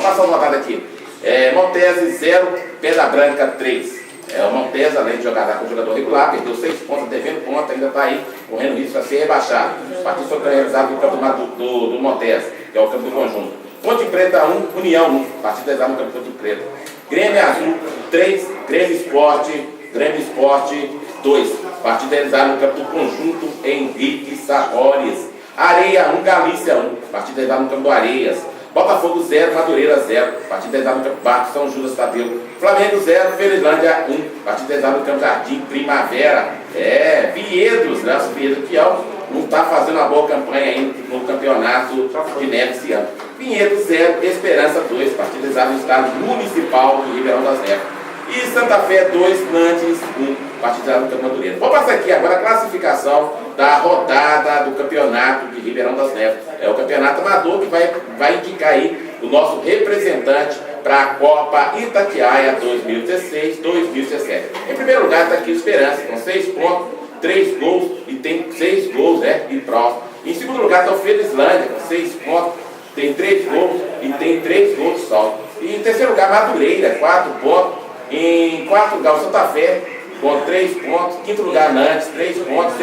passar uma rodada aqui. Montese 0, Pedra Branca 3. O Montese, além de jogar com o jogador regular, perdeu 6 pontos, devendo ponto, ainda está aí correndo risco a ser rebaixado. Os partidos foram realizados no campeonato do Montese, que é o campo do conjunto. Ponte Preta 1, União 1, partido realizado no campo do Ponte Preta. Grêmio Azul 3, Grêmio Esporte 2, partido realizado no campo do conjunto Henrique Sabores. Areia 1, Galícia 1, partido realizado no campo do Areias. Botafogo 0, Madureira 0, partido realizado no campo Barco São Judas Tadeu. Flamengo 0, Felizlândia 1, partido realizado no campo Jardim Primavera. Vinhedos, né? O Vinhedos que não está fazendo uma boa campanha ainda no campeonato de neve esse ano. Vinhedos 0, Esperança 2, partido realizado no estado municipal de Ribeirão das Neves. E Santa Fé 2, Nantes 1, partido realizado no campo Madureira. Vou passar aqui agora a classificação da rodada do campeonato de Ribeirão das Neves. É o campeonato amador que vai indicar aí o nosso representante para a Copa Itatiaia 2016-2017. Em primeiro lugar está aqui o Esperança, com 6 pontos, 3 gols, e tem 6 gols, e próximo. Em segundo lugar está o Felizlândia, com 6 pontos, tem 3 gols e tem 3 gols de saldo. E em terceiro lugar, Madureira, 4 pontos. Em quarto lugar, o Santa Fé, com 3 pontos. Quinto lugar, Nantes, 3 pontos.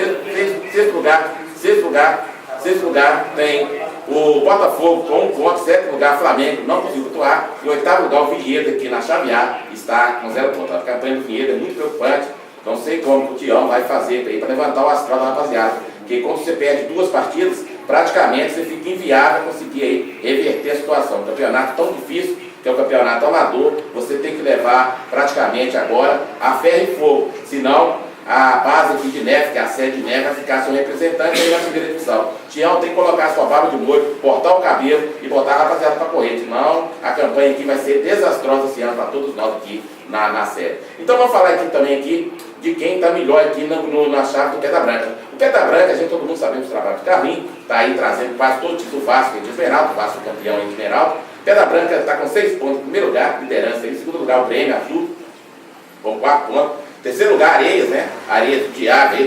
Sexto lugar tem o Botafogo com 1 ponto. Sétimo lugar, Flamengo, não conseguiu pontuar. E oitavo lugar, o Vinhedo, aqui na Chavear, está com 0 pontos. A campanha do Vinhedo é muito preocupante. Não sei como o Tião vai fazer para levantar o astral da rapaziada. Porque quando você perde 2 partidas, praticamente você fica inviável conseguir aí reverter a situação. Um campeonato tão difícil, que é o campeonato amador, você tem que levar praticamente agora a ferro e fogo. Senão, a base aqui de Neve, que é a sede de Neve, vai ficar seu representante aí na primeira divisão. Tião tem que colocar sua barba de molho, cortar o cabelo e botar a rapaziada para correr. Senão, a campanha aqui vai ser desastrosa esse ano para todos nós aqui na série. Então, vamos falar aqui também de quem está melhor aqui na chave do Pedra Branca. O Pedra Branca, todo mundo sabemos o trabalho do Carlinhos, está aí trazendo quase todo o título do Vasco, de Esmeralda, o Vasco campeão em Esmeralda. Pedra Branca está com 6 pontos, em primeiro lugar, liderança. Em segundo lugar, o Grêmio Azul, com 4 pontos. Terceiro lugar, Areias, Areias do Thiago, aí,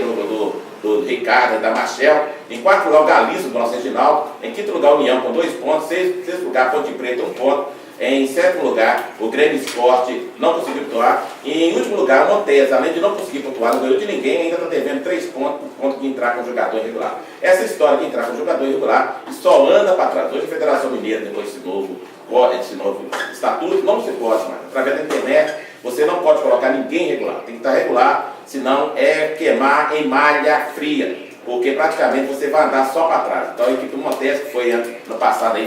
do Ricardo, da Machel. Em quarto lugar, o Galiza, do nosso Reginaldo. Em quinto lugar, o União, com 2 pontos. Sexto lugar, Ponte Preta, 1 ponto. Em sétimo lugar, o Grêmio Esporte não conseguiu pontuar. E em último lugar, o Montese, além de não conseguir pontuar, não ganhou de ninguém, ainda está devendo 3 pontos por conta de entrar com jogador irregular. Essa história de entrar com jogador irregular só anda para trás. Hoje a Federação Mineira, depois desse novo estatuto, não se pode mais. Através da internet, você não pode colocar ninguém regular. Tem que estar regular, senão é queimar em malha fria. Porque praticamente você vai andar só para trás. Então a equipe do Montese, que foi no passado aí,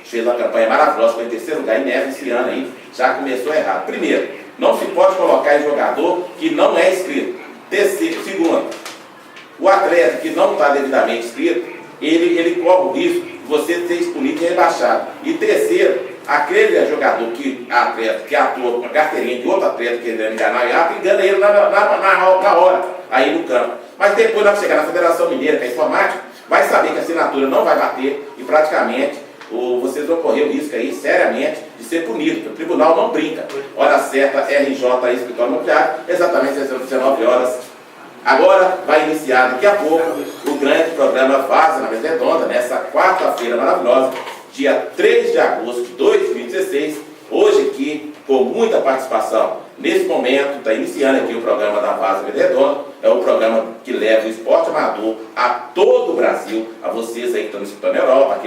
fez uma campanha maravilhosa, foi em terceiro lugar em Neve, esse ano aí já começou errado. Primeiro, não se pode colocar em jogador que não é inscrito. Segundo, o atleta que não está devidamente inscrito, ele corre o risco de você ser expelido e rebaixado. E terceiro, aquele jogador atleta que atua com a carteirinha de outro atleta querendo enganar, engana ele na hora, aí no campo. Mas depois, na chegar na Federação Mineira, que é informática, vai saber que a assinatura não vai bater e praticamente vocês vão correr o risco aí, seriamente, de ser punido, porque o tribunal não brinca. Hora certa, RJ, escritório imobiliário, exatamente às 19 horas. Agora vai iniciar daqui a pouco o grande programa Vaza na Mesa Redonda, nessa quarta-feira maravilhosa, dia 3 de agosto de 2016, hoje aqui com muita participação. Nesse momento está iniciando aqui o programa da Vaza Mesa Redonda, é o programa que leva o esporte amador a todo o Brasil, a vocês aí que estão no escutando na Europa,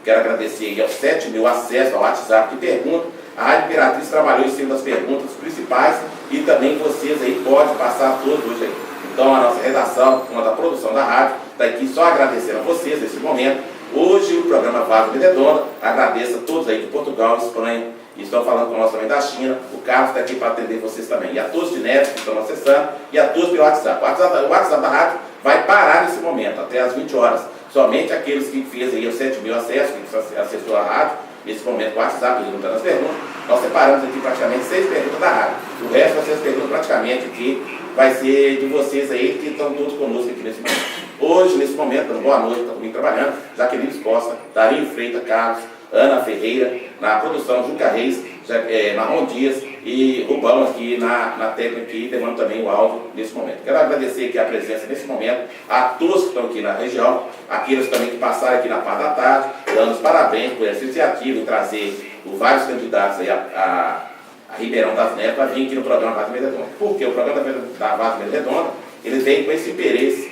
quero agradecer aí aos 7 mil acessos ao WhatsApp que perguntam. A Rádio Imperatriz trabalhou em cima das perguntas principais e também vocês aí podem passar todos hoje aí. Então a nossa redação, com a da produção da rádio, está aqui só agradecendo a vocês nesse momento. Hoje o programa Vaza Redonda, agradeço a todos aí de Portugal, Espanha, e estão falando com nós também da China. O Carlos está aqui para atender vocês também. E a todos de Neves que estão acessando, e a todos pelo WhatsApp. O WhatsApp da rádio vai parar nesse momento, até às 20 horas. Somente aqueles que fez aí os 7 mil acessos, que acessou a rádio, nesse momento o WhatsApp, perguntando as perguntas. Nós separamos aqui praticamente 6 perguntas da rádio. O resto vocês perguntam praticamente aqui, vai ser de vocês aí que estão todos conosco aqui nesse momento. Hoje, nesse momento, dando boa noite, estão comigo trabalhando, Jaqueline Costa, Darinho Freitas, Carlos, Ana Ferreira, na produção Juca Reis, Marrom Dias e o Rubão aqui na técnica e demando também o áudio nesse momento. Quero agradecer aqui a presença nesse momento a todos que estão aqui na região, aqueles também que passaram aqui na parte da tarde, dando os parabéns por essa iniciativa em trazer vários candidatos aí a Ribeirão das Neves para vir aqui no programa Vaz Mesa Redonda. Porque o programa da Vaz Mesa Redonda, ele vem com esse interesse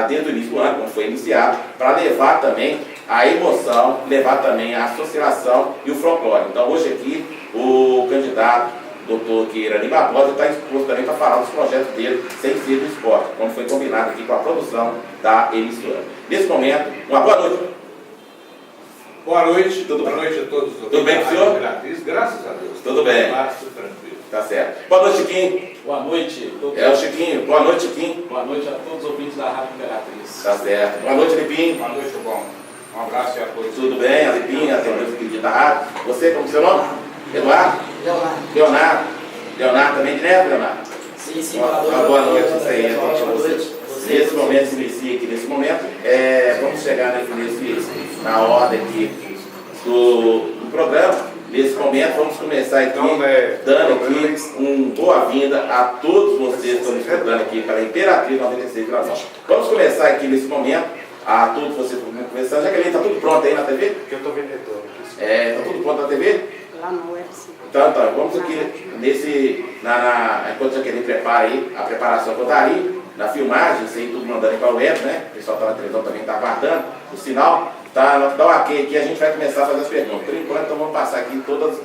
desde o início do ano, quando foi iniciado, para levar também a emoção, levar também a associação e o folclore. Então hoje aqui o candidato doutor Irani Barbosa está exposto também para falar dos projetos dele sem ser do esporte, como foi combinado aqui com a produção da emissora. Nesse momento, uma boa noite. Boa noite, tudo boa bem? noite a todos. Tudo bem com o senhor? Graças a Deus. Tudo bem. Fácil, tranquilo. Tá certo. Boa noite, Chiquinho. Boa noite. É o Chiquinho. Boa noite, Chiquinho. Boa noite a todos os ouvintes da Rádio Imperatriz. Tá certo. Boa noite, Lipinho. Boa noite, bom. Um abraço a todos. Tudo bem, a Lipinho, a Teodoro Querido da Rádio. Você, como seu nome? Eduardo? Leonardo. Leonardo também de Neto, Leonardo? Sim, boa noite, isso aí. Boa noite. Nesse momento, se inicia aqui nesse momento, vamos chegar na ordem aqui do programa. Nesse momento, vamos começar aqui dando aqui uma boa-vinda a todos vocês que estão escutando aqui para a Imperatriz 96,9. Vamos começar aqui nesse momento, a todos vocês que estão conversando. Jaqueline, está tudo pronto aí na TV? Que eu estou vendedor. Está tudo pronto na TV? Lá no UFC. Então, vamos aqui enquanto a Jaqueline prepara aí a preparação que eu daria, na filmagem, isso aí tudo mandando aí para o web, né? O pessoal está na televisão também está aguardando o sinal. Tá, dá um ok aqui, a gente vai começar a fazer as perguntas. Por enquanto, então vamos passar aqui todas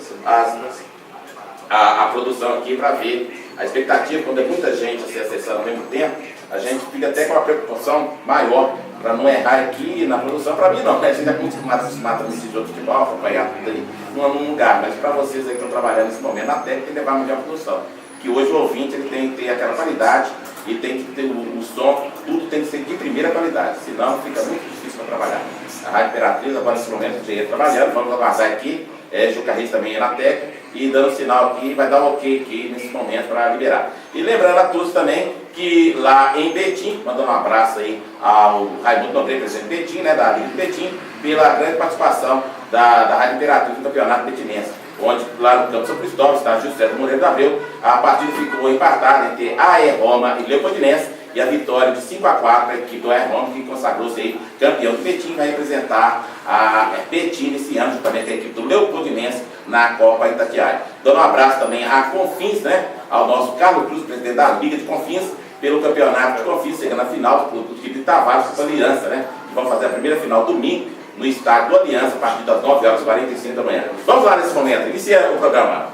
a produção aqui para ver a expectativa. Quando é muita gente se acessando ao mesmo tempo, a gente fica até com uma preocupação maior para não errar aqui na produção. Para mim não, né? A gente é muito acostumado a assistir jogo de futebol, acompanhar tudo aí num lugar, mas para vocês aí que estão trabalhando nesse momento, na técnica tem que levar a melhor produção. Que hoje o ouvinte ele tem que ter aquela qualidade e tem que ter o som, tudo tem que ser de primeira qualidade, senão fica muito difícil para trabalhar. A Rádio Imperatriz, agora nesse momento, já ia trabalhando, vamos aguardar aqui, Juca Reis também é na técnica, e dando sinal aqui, vai dar um ok aqui nesse momento para liberar. E lembrando a todos também que lá em Betim, mandando um abraço aí ao Raimundo Nogueira, presidente de Betim, né, da Liga de Betim, pela grande participação da Rádio Imperatriz no Campeonato Betinense, onde lá no Campo São Cristóvão, estádio José do Moreira da Abreu, a partida ficou empatada entre AE Roma e Leopoldinense, e a vitória de 5-4 da equipe do AE Roma, que consagrou-se aí campeão do Betim, vai representar a Betim esse ano, juntamente com a equipe do Leopoldinense na Copa Itatiaia. Dando um abraço também à Confins, né, ao nosso Carlos Cruz, presidente da Liga de Confins, pelo campeonato de Confins, chegando na final do time de Tavares com a Aliança, né, que vão fazer a primeira final domingo no estádio do Aliança, a partir das 9h45 da manhã. Vamos lá nesse momento, inicia o programa.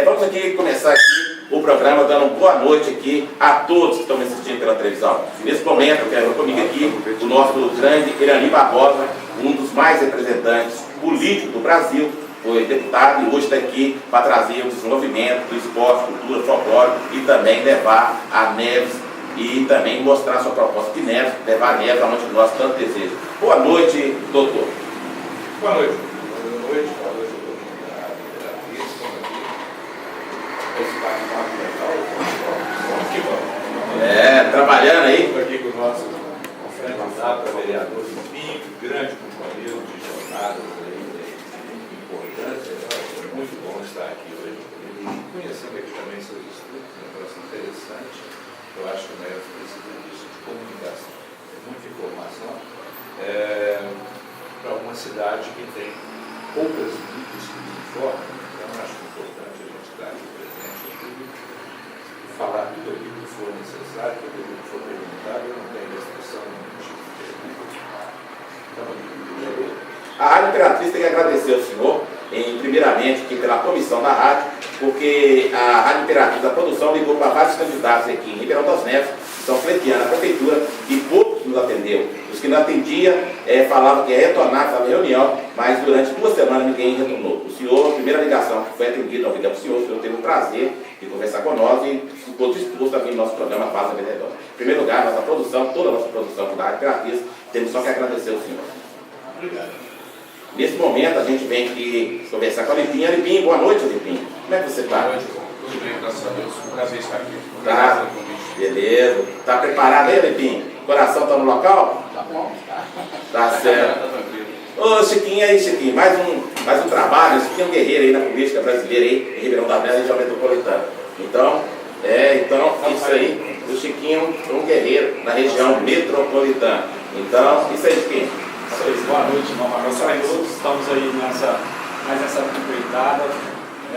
Vamos aqui começar aqui o programa dando boa noite aqui a todos que estão me assistindo pela televisão. Nesse momento, eu quero comigo aqui o nosso grande Irani Barbosa, um dos mais representantes políticos do Brasil, foi deputado e hoje está aqui para trazer o desenvolvimento do esporte, cultura, folclore e também levar a Neves e também mostrar a sua proposta de Neves, levar a Neves aonde nós tanto desejamos. Boa noite, doutor. Boa noite. Boa noite a todos da Imperatriz, estão aqui. Esse bate-papo legal. Trabalhando aí. Estou aqui com o nosso candidato a vereador Lipinho, grande companheiro de jornadas aí, de importância. É muito bom estar aqui hoje. E conhecendo aqui também seus estudos, um negócio interessante. Eu acho que o Neves precisa disso, de comunicação. É muita informação para uma cidade que tem poucas mídias que nos informam. Então, eu acho importante a gente estar aqui presente e falar tudo aquilo que for necessário, tudo aquilo que for perguntado. Eu não tenho restrição nenhum tipo de pergunta. Então, A Rádio Imperatriz tem que agradecer ao senhor, primeiramente, aqui pela comissão da rádio, porque a Rádio Imperatriz, a produção, ligou para vários candidatos aqui em Ribeirão das Neves, São Fretiana, a prefeitura, e poucos nos atendeu. Os que não atendiam falavam que ia retornar, estava em reunião, mas durante 2 semanas ninguém retornou. O senhor, a primeira ligação que foi atendida, nós ligamos para o senhor teve o prazer de conversar com nós e ficou disposto a vir no nosso programa Vaz Mesa Redonda. Em primeiro lugar, nossa produção, toda a nossa produção da Rádio Imperatriz, temos só que agradecer ao senhor. obrigado. Nesse momento, a gente vem aqui conversar com a Lipinho. Lipinho, boa noite, Lipinho. Como é que você está? Boa noite, tudo bem, graças a Deus. Um prazer estar aqui. Tá, beleza. Tá preparado aí, Lipinho? O coração está no local? Tá bom? Tá certo. Tá tranquilo. Ô Chiquinho aí, Chiquinho, mais um trabalho. Chiquinho é um guerreiro aí na política brasileira aí, em Ribeirão da Bela, região metropolitana. Então, isso aí, o Chiquinho é um guerreiro na região metropolitana. Então, isso aí, Chiquinho. Boa noite, novamente a todos. Estamos aí mais nessa empreitada,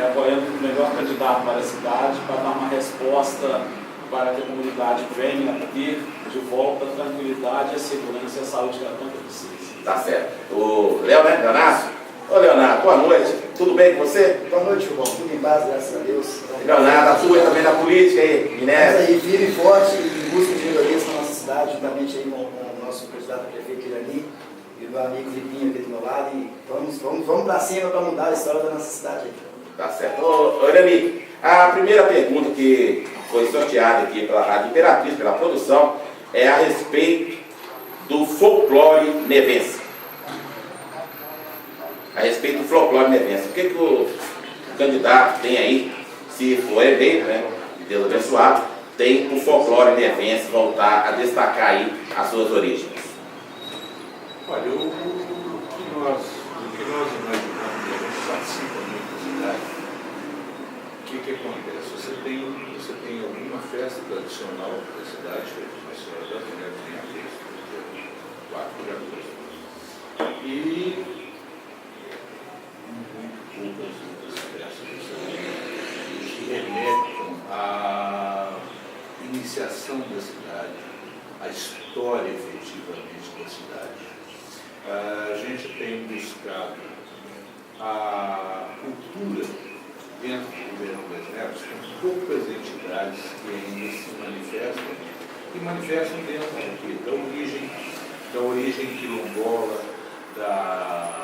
apoiando o melhor candidato para a cidade, para dar uma resposta para que a comunidade venha a ter de volta a tranquilidade, a segurança e a saúde que ela tanto precisa. Tá certo. O Léo, né? Leonardo? Ô Leonardo, boa noite. Tudo bem com você? Boa noite, irmão. Tudo em paz, graças a Deus. Leonardo, atua também na política aí, Estamos Inés. aí firme e forte em busca de melhorias na nossa cidade, juntamente aí com o nosso candidato a prefeito Irani e o meu amigo Ripinho aqui do meu lado. E vamos para cima para mudar a história da nossa cidade aí. Tá certo. Ô Irani, a primeira pergunta que foi sorteada aqui pela Rádio Imperatriz, pela produção, é a respeito do folclore nevense. A respeito do folclore nevense. O que o candidato tem aí, se for eleito, né, de Deus abençoado, tem o folclore nevense voltar a destacar aí as suas origens? Olha, o que nós imaginamos, a gente participa muito da cidade, o que acontece? Você tem alguma festa tradicional da cidade, a Senhora das Neves em agosto, dia 4 de agosto. E muito poucas outras festas que remetem à iniciação da cidade, à história efetivamente da cidade. A gente tem buscado a cultura dentro do governo das Neves, com poucas entidades que ainda se manifestam, e manifestam dentro da origem quilombola, da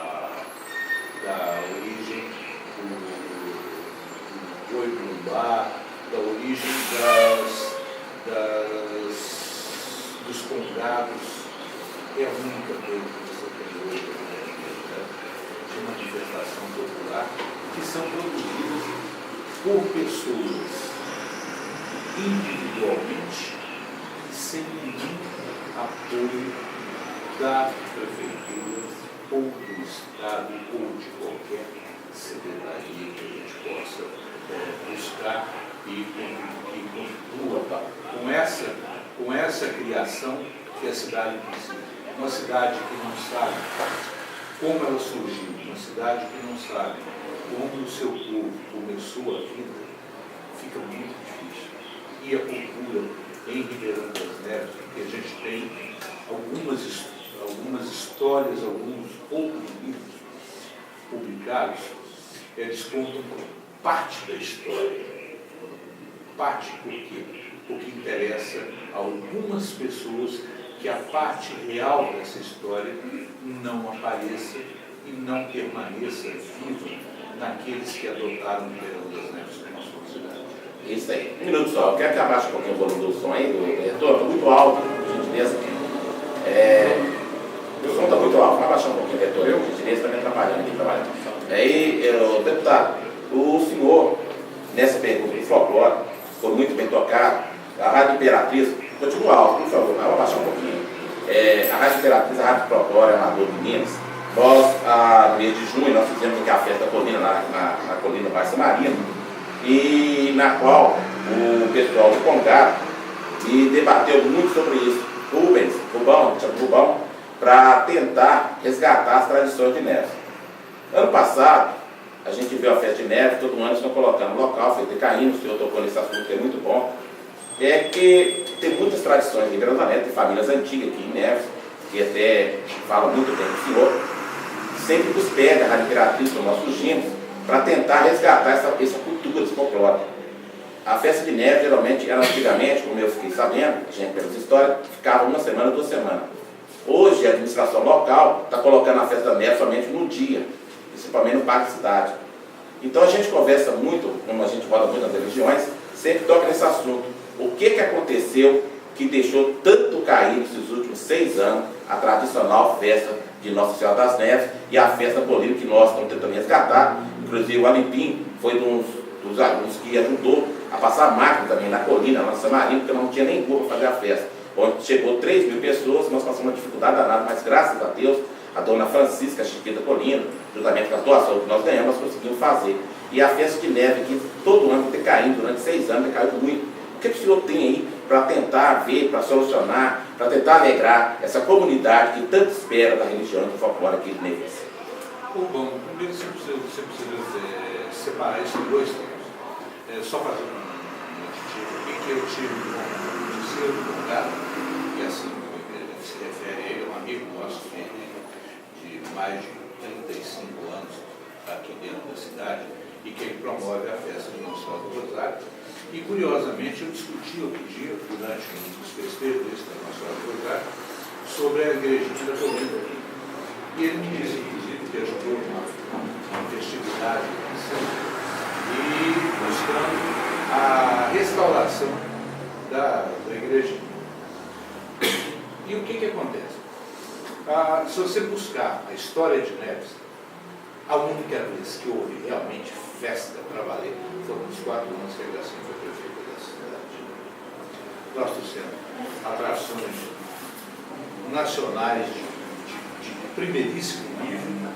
origem do boi bumbá, da origem dos congados. É a única coisa que você tem hoje de manifestação popular, que são produzidas por pessoas individualmente, sem nenhum apoio da prefeitura ou do Estado ou de qualquer secretaria que a gente possa buscar e contribua com essa criação que a cidade precisa. Uma cidade que não sabe como ela surgiu, uma cidade que não sabe como o seu povo começou a vida, fica muito difícil. E a cultura em Ribeirão das Neves, porque a gente tem algumas histórias, alguns poucos livros publicados, eles contam parte da história. Parte por quê? Porque interessa a algumas pessoas que a parte real dessa história não apareça e não permaneça viva naqueles que adotaram o Ribeirão das Neves como a sua cidade. Isso aí. Um minuto só. Eu quero que abaixe um pouquinho o volume do som aí, do retorno. Está muito alto, por gentileza. O som está muito alto. Vai abaixar um pouquinho o retorno. Eu, por gentileza, está me atrapalhando aqui trabalhando. Aí, deputado, o senhor, nessa pergunta do folclore, foi muito bem tocado. A Rádio Imperatriz, continua alto, por favor, vai abaixar um pouquinho. A Rádio Imperatriz, a Rádio Folclore, Amador de Minas, nós, no mês de junho, nós fizemos aqui a festa da colina, na colina Barça Marina, e na qual o pessoal do Congado me debateu muito sobre isso. Rubão, para tentar resgatar as tradições de Neves. Ano passado, a gente viu a festa de Neves, todo ano estão colocando local, feito Caíno, o senhor tocou nesse assunto que é muito bom. É que tem muitas tradições em Ribeirão da Neves, tem famílias antigas aqui em Neves, que até falam muito bem do senhor, sempre nos pega a Rádio Imperatriz, como nós surgimos, para tentar resgatar essa cultura, esse folclore. A festa de Neves, geralmente, era antigamente, como eu fiquei sabendo, gente, pelas histórias, ficava uma semana, 2 semanas. Hoje, a administração local está colocando a festa da Neve somente no dia, principalmente no Parque Cidade. Então, a gente conversa muito, como a gente fala muito nas religiões, sempre toca nesse assunto. O que aconteceu que deixou tanto cair nesses últimos 6 anos a tradicional festa de Nossa Senhora das Neves e a festa política que nós estamos tentando resgatar. Inclusive, o Alimpim foi um dos alunos que ajudou a passar máquina também na colina, na Nossa Marina, porque não tinha nem rua para fazer a festa. Onde chegou 3.000 pessoas, nós passamos uma dificuldade danada, mas graças a Deus, a dona Francisca Chiquita Colino, juntamente com as doações que nós ganhamos, nós conseguimos fazer. E a festa de neve aqui, todo ano, tem caído, durante 6 anos, tem caído muito. O que o senhor tem aí para tentar ver, para solucionar, para tentar alegrar essa comunidade que tanto espera da religião e do folclore aqui de Neves? Bom, primeiro você precisa separar isso em 2 tempos. Só fazer o que eu tive como terceiro lugar, e assim se refere a ele, um amigo nosso de mais de 35 anos aqui dentro da cidade, e que ele promove a festa de Nossa Senhora do Rosário. E curiosamente eu discuti outro dia, durante um dos festejos da Nossa Senhora do Rosário, sobre a igrejinha da Colina aqui. E ele me disse, inclusive, que ajudou uma festividade e buscando a restauração da igreja. E o que acontece? Se você buscar a história de Neves, a única vez que houve realmente festa para valer foram nos 4 anos que a Gracinha foi prefeita da cidade. Nós trouxemos atrações nacionais de primeiríssimo nível.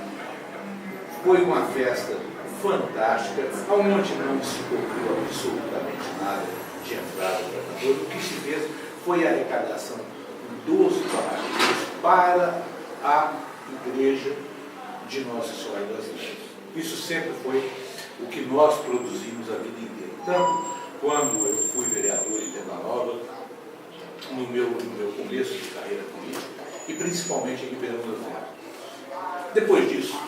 Foi uma festa fantástica, onde não se cobriu absolutamente nada de entrada para todo. O que se fez foi a arrecadação dos barracos para a igreja de Nossa Senhora das Neves. Isso sempre foi o que nós produzimos a vida inteira. Então, quando eu fui vereador em Venda Nova, no meu começo de carreira política, e principalmente em Ribeirão das Neves. Depois disso,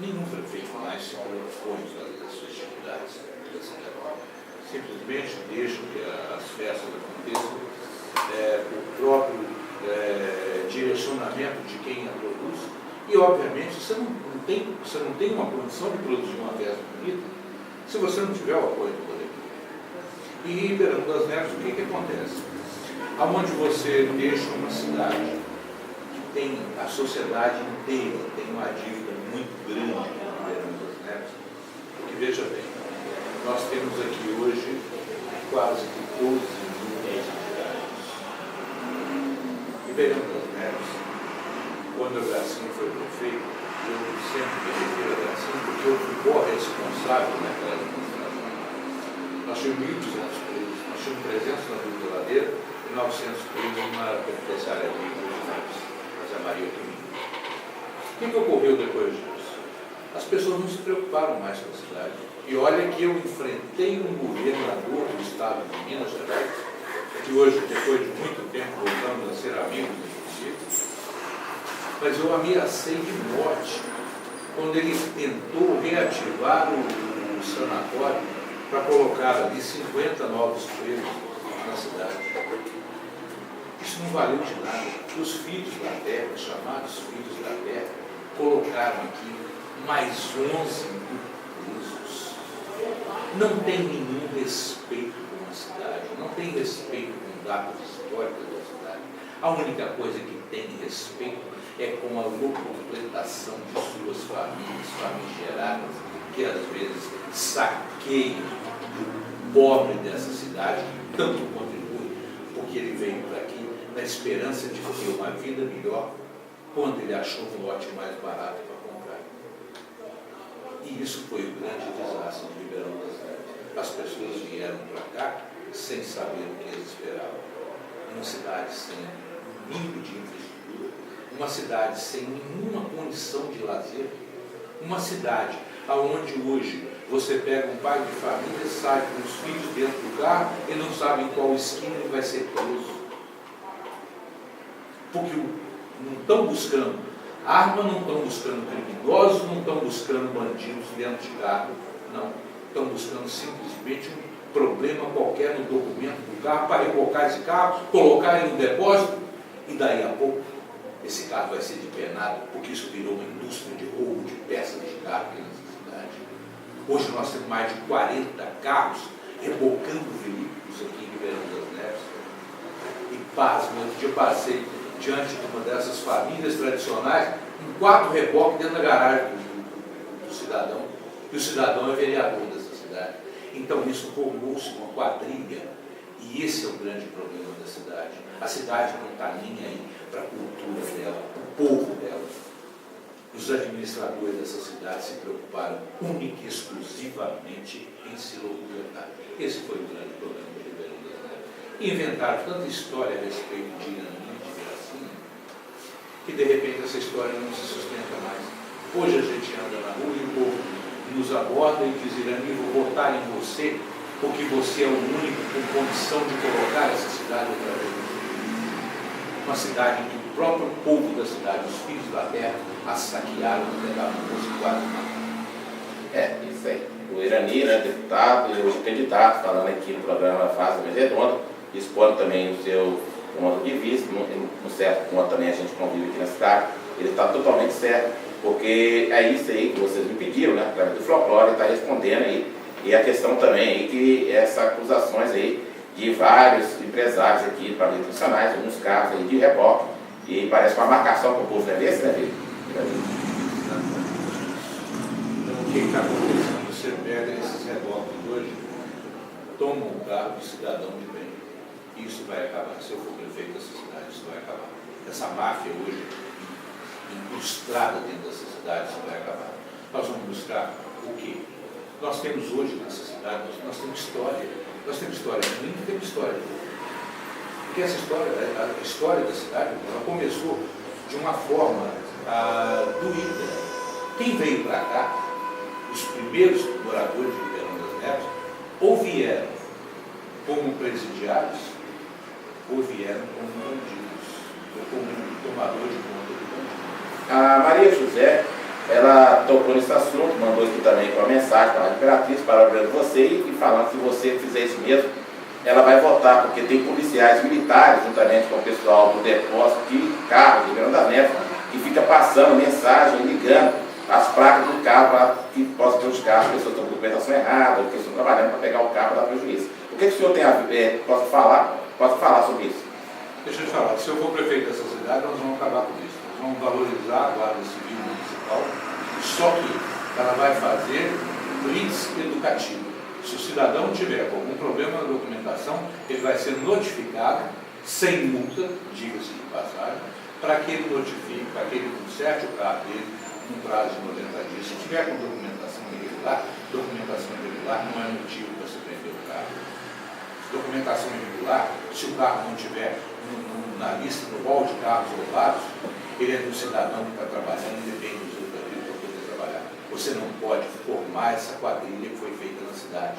nenhum prefeito mais se propõe fazer as festividades da cidade. Simplesmente deixam que as festas aconteçam por próprio direcionamento de quem a produz. E, obviamente, você não tem uma condição de produzir uma festa bonita se você não tiver o apoio do poder público. E em Ribeirão das Neves, o que acontece? Aonde você deixa uma cidade que tem a sociedade inteira, tem uma dívida muito grande em Ribeirão das Neves, porque, veja bem, nós temos aqui hoje quase 12 mil reais. Ribeirão das Neves, quando a Gracinha foi prefeito, eu sempre me refiro a Gracinha porque eu fui corresponsável naquela administração. Nós tínhamos 1.200 presos, nós tínhamos 300 na Vila da Ladeira e 900 presos na penitenciária de Neves, José Maria Domingo. O que ocorreu depois disso? As pessoas não se preocuparam mais com a cidade. E olha que eu enfrentei um governador do estado de Minas Gerais, que hoje, depois de muito tempo, voltamos a ser amigos do município, mas eu ameacei de morte quando ele tentou reativar o sanatório para colocar ali 50 novos presos na cidade. Isso não valeu de nada. Os filhos da terra, chamados filhos da terra, colocaram aqui mais 11 mil presos. Não tem nenhum respeito com a cidade, não tem respeito com dados históricos da cidade. A única coisa que tem respeito é com a completação de suas famílias famigeradas, que às vezes saqueiam do pobre dessa cidade, que tanto contribui, porque ele veio para aqui na esperança de ter uma vida melhor, quando ele achou um lote mais barato para comprar. E isso foi o grande desastre de Ribeirão das Neves. As pessoas vieram para cá sem saber o que eles esperavam. Uma cidade sem mínimo de infraestrutura, uma cidade sem nenhuma condição de lazer, uma cidade onde hoje você pega um pai de família, sai com os filhos dentro do carro e não sabe em qual esquina ele vai ser preso. Porque não estão buscando arma, não estão buscando criminosos, não estão buscando bandidos dentro de carro, não. Estão buscando simplesmente um problema qualquer no documento do carro para revocar esse carro, colocar ele no depósito e daí a pouco esse carro vai ser depenado, porque isso virou uma indústria de roubo de peças de carro aqui nessa cidade. Hoje nós temos mais de 40 carros rebocando veículos aqui em Ribeirão das Neves. E pasmo, outro dia eu passei diante de uma dessas famílias tradicionais, com 4 reboques dentro da garagem do cidadão, e o cidadão é vereador dessa cidade. Então isso formou-se uma quadrilha, e esse é o grande problema da cidade. A cidade não está nem aí para a cultura dela, povo dela. Os administradores dessa cidade se preocuparam única e exclusivamente em se locumentar. Esse foi o grande problema do Ribeirão das Neves. Inventaram tanta história a respeito de Irani, de Viracinha, que de repente essa história não se sustenta mais. Hoje a gente anda na rua e o povo nos aborda e diz: Irani, vou votar em você, porque você é o único com condição de colocar essa cidade outra vez. Uma cidade em que o próprio povo da cidade, os filhos da terra, a saquearam, pegaram o quase mataram. Isso aí. O Irani, né, deputado e hoje candidato, falando aqui no programa Faz a Mesa Redonda, expondo também o seu ponto de vista, no certo ponto também a gente convive aqui na cidade, ele está totalmente certo, porque é isso aí que vocês me pediram, né, através do folclore, está respondendo aí, e a questão também aí que essas acusações aí de vários empresários aqui, para institucionais, alguns casos aí de reboque, e parece uma marcação para o povo, não é desse, né, Vitor? Então, o que está acontecendo? Você pega esses reboques hoje, toma um carro de cidadão de bem. Isso vai acabar. Se eu for prefeito dessa cidade, isso vai acabar. Essa máfia hoje, incrustada dentro dessa cidade, isso vai acabar. Nós vamos buscar o quê? Nós temos hoje nessa cidade, nós temos história. Nós temos história ruim e temos história boa. Porque essa história, a história da cidade, ela começou de uma forma doída. Quem veio para cá, os primeiros moradores de Ribeirão das Neves, ou vieram como presidiários, ou vieram como bandidos, ou como tomador de conta do bandido. A Maria José, ela tocou nesse assunto, mandou aqui também com a mensagem para a Imperatriz, parabenizando você e falando que se você fizer isso mesmo, ela vai votar, porque tem policiais militares, juntamente com o pessoal do depósito de carro de Ribeirão das Neves, que fica passando mensagem, ligando as placas do carro para que possa prejudicar as pessoas que estão com documentação errada, ou que estão trabalhando para pegar o carro para dar prejuízo. O que o senhor tem pode falar sobre isso? Deixa eu te falar, se eu for prefeito dessa cidade, nós vamos acabar com isso. Nós vamos valorizar a Guarda Civil Municipal, só que ela vai fazer blitz educativo. Se o cidadão tiver algum problema na documentação, ele vai ser notificado, sem multa, diga-se de passagem, para que ele notifique, para que ele conserte o carro dele num prazo de 90 dias. Se tiver com documentação irregular não é motivo para se prender o carro. Documentação irregular, se o carro não tiver na lista, no rol de carros roubados, ele é do cidadão que está trabalhando e depende dos outros para poder trabalhar. Você não pode formar essa quadrilha que foi feita na cidade.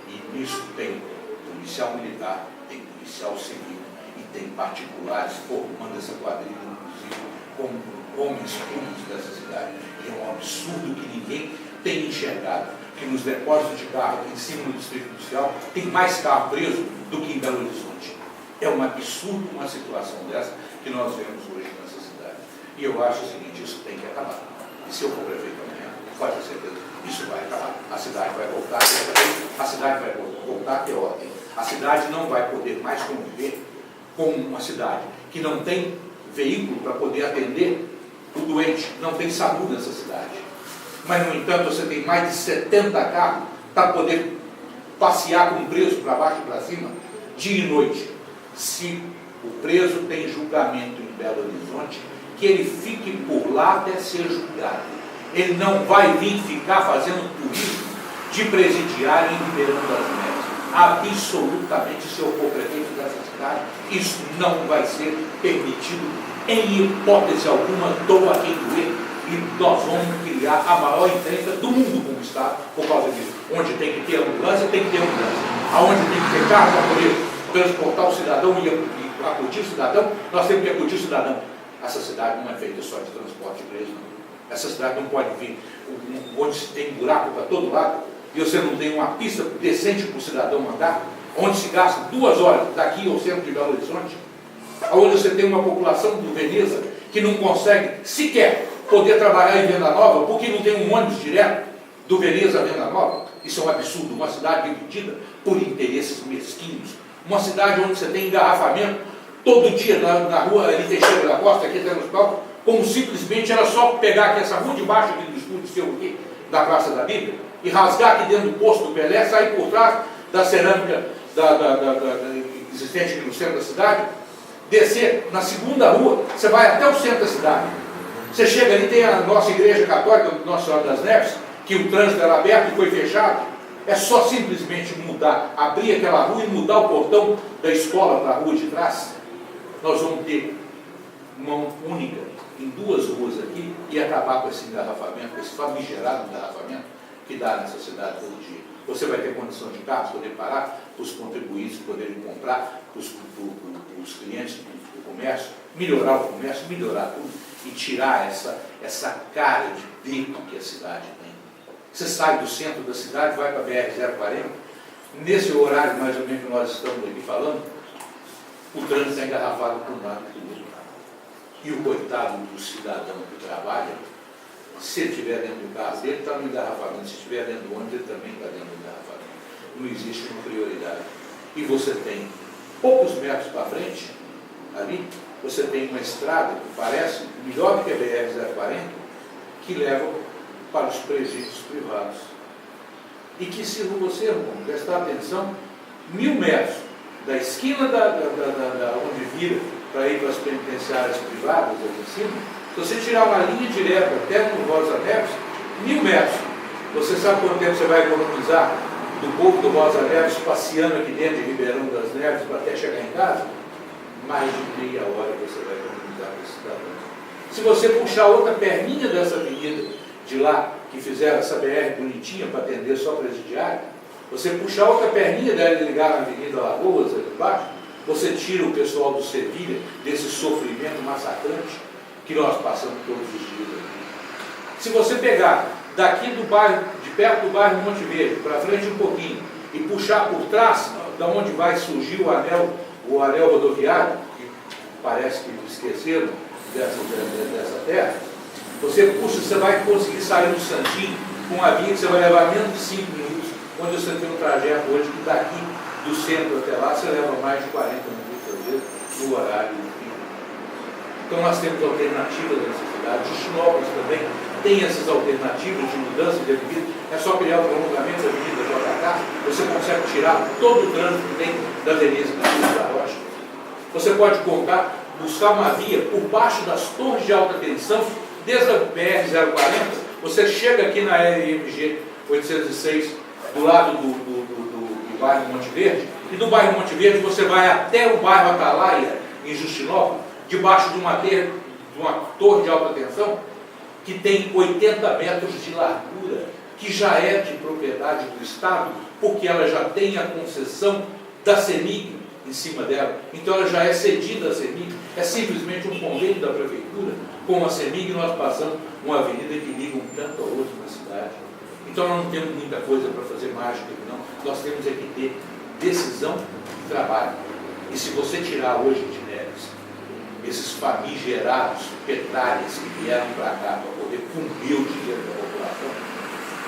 E nisso tem policial militar, tem policial civil e tem particulares formando essa quadrilha, inclusive como homens públicos dessa cidade. E é um absurdo que ninguém tem enxergado, que nos depósitos de carro aqui em cima do Distrito Industrial tem mais carro preso do que em Belo Horizonte. É um absurdo uma situação dessa que nós vemos hoje nessa cidade. E eu acho o seguinte, isso tem que acabar. E se eu for prefeito amanhã, pode ter certeza, isso vai acabar. A cidade vai voltar a ter ordem. A cidade não vai poder mais conviver com uma cidade que não tem veículo para poder atender o doente, não tem SAMU nessa cidade. Mas, no entanto, você tem mais de 70 carros para poder passear com o preso para baixo e para cima, dia e noite. Se o preso tem julgamento em Belo Horizonte, que ele fique por lá até ser julgado. Ele não vai vir ficar fazendo turismo de presidiário em Ribeirão das Neves. Absolutamente, se eu for prefeito dessa cidade, isso não vai ser permitido em hipótese alguma, doa quem doer. E nós vamos criar a maior encrenca do mundo como Estado por causa disso. Onde tem que ter ambulância, tem que ter ambulância. Aonde tem que ter carro para poder transportar o cidadão e acudir o cidadão, nós temos que acudir o cidadão. Essa cidade não é feita só de transporte de preso, não. Essa cidade não pode vir onde se tem buraco para todo lado e você não tem uma pista decente para o cidadão andar, onde se gasta 2 horas daqui ao centro de Belo Horizonte, onde você tem uma população do Veneza que não consegue sequer poder trabalhar em Venda Nova porque não tem um ônibus direto do Veneza a Venda Nova. Isso é um absurdo, uma cidade dividida por interesses mesquinhos, uma cidade onde você tem engarrafamento todo dia na rua ali Teixeira da Costa, aqui até no hospital, como simplesmente era só pegar aqui essa rua de baixo aqui do estúdio seu aqui, da Praça da Bíblia, e rasgar aqui dentro do posto do Pelé, sair por trás da cerâmica existente aqui no centro da cidade, descer na segunda rua, você vai até o centro da cidade. Você chega ali, tem a nossa igreja católica, Nossa Senhora das Neves, que o trânsito era aberto e foi fechado. É só simplesmente mudar, abrir aquela rua e mudar o portão da escola para a rua de trás. Nós vamos ter uma única em 2 ruas aqui e acabar com esse engarrafamento, com esse famigerado engarrafamento que dá nessa cidade todo dia. Você vai ter condição de carros poder parar, para os contribuintes poderem comprar, para os clientes do comércio, melhorar o comércio, melhorar tudo e tirar essa cara de beco que a cidade tem. Você sai do centro da cidade, vai para a BR-040, nesse horário mais ou menos que nós estamos aqui falando, o trânsito está engarrafado por um lado e por outro lado. E o coitado do cidadão que trabalha, se ele estiver dentro do carro dele, está no engarrafamento. Se estiver dentro do ônibus, ele também está dentro do engarrafamento. Não existe uma prioridade. E você tem poucos metros para frente, ali, você tem uma estrada que parece melhor do que a BR-040, que leva para os presídios privados. E que, se você, irmão, prestar atenção, 1000 metros da esquina onde vira para ir para as penitenciárias privadas, ali em cima, se você tirar uma linha direta até no Rosa Neves, 1000 metros, você sabe quanto tempo você vai economizar do povo do Rosa Neves passeando aqui dentro de Ribeirão das Neves para até chegar em casa? Mais de meia hora você vai economizar com esse cidadão. Se você puxar outra perninha dessa avenida de lá, que fizeram essa BR bonitinha para atender só presidiário, você puxar outra perninha dela e ligar na Avenida Lagoas, ali embaixo, você tira o pessoal do Sevilha desse sofrimento massacrante que nós passamos todos os dias aqui. Se você pegar daqui do bairro, de perto do bairro Monte Verde, para frente um pouquinho, e puxar por trás, da onde vai surgir o anel rodoviário, que parece que esqueceram dessa terra, você puxa, você vai conseguir sair do Santinho com uma via que você vai levar menos de 5 minutos, onde você tem um trajeto hoje que daqui do centro até lá, você leva mais de 40 minutos, às vezes, no horário do fim. Então nós temos alternativas nessa cidade. Justinópolis também tem essas alternativas de mudança de avenida. É só criar o prolongamento da Avenida JK, você consegue tirar todo o trânsito que tem da Denise da Rocha. Você pode buscar uma via por baixo das torres de alta tensão, desde a BR-040, você chega aqui na RMG 806, do lado do bairro Monte Verde, e do bairro Monte Verde você vai até o bairro Atalaia, em Justinópolis, debaixo de uma torre de alta tensão, que tem 80 metros de largura, que já é de propriedade do Estado, porque ela já tem a concessão da CEMIG em cima dela, então ela já é cedida à CEMIG, é simplesmente um convênio da Prefeitura com a CEMIG, e nós passamos uma avenida que liga um tanto ao outro na cidade. Então nós não temos muita coisa para fazer mágica, não. Nós temos é que ter decisão e trabalho. E se você tirar hoje de Neves esses famigerados petralhas que vieram para cá para poder comer o dinheiro da população,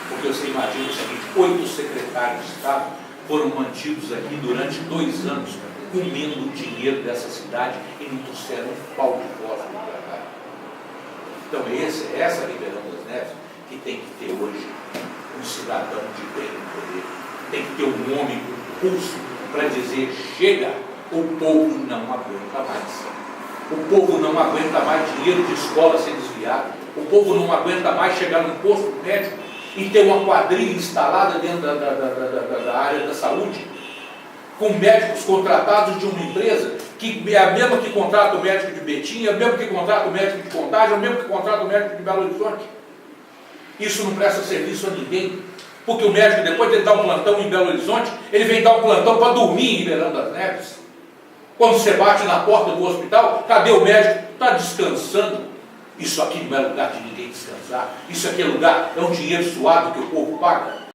porque você imagina o seguinte, 8 secretários de Estado foram mantidos aqui durante 2 anos comendo o dinheiro dessa cidade e não trouxeram um pau de fósforo para cá. Então essa Ribeirão das Neves que tem que ter hoje um cidadão de bem no poder, tem que ter um homem com pulso para dizer, chega, o povo não aguenta mais. O povo não aguenta mais dinheiro de escola ser desviado. O povo não aguenta mais chegar no posto médico e ter uma quadrilha instalada dentro da área da saúde, com médicos contratados de uma empresa que é a mesma que contrata o médico de Betim, é a mesma que contrata o médico de Contagem, é a mesma que contrata o médico de Belo Horizonte. Isso não presta serviço a ninguém, porque o médico, depois de ele dar um plantão em Belo Horizonte, ele vem dar um plantão para dormir em Ribeirão das Neves. Quando você bate na porta do hospital, cadê o médico? Está descansando. Isso aqui não é lugar de ninguém descansar. Isso aqui é um dinheiro suado que o povo paga.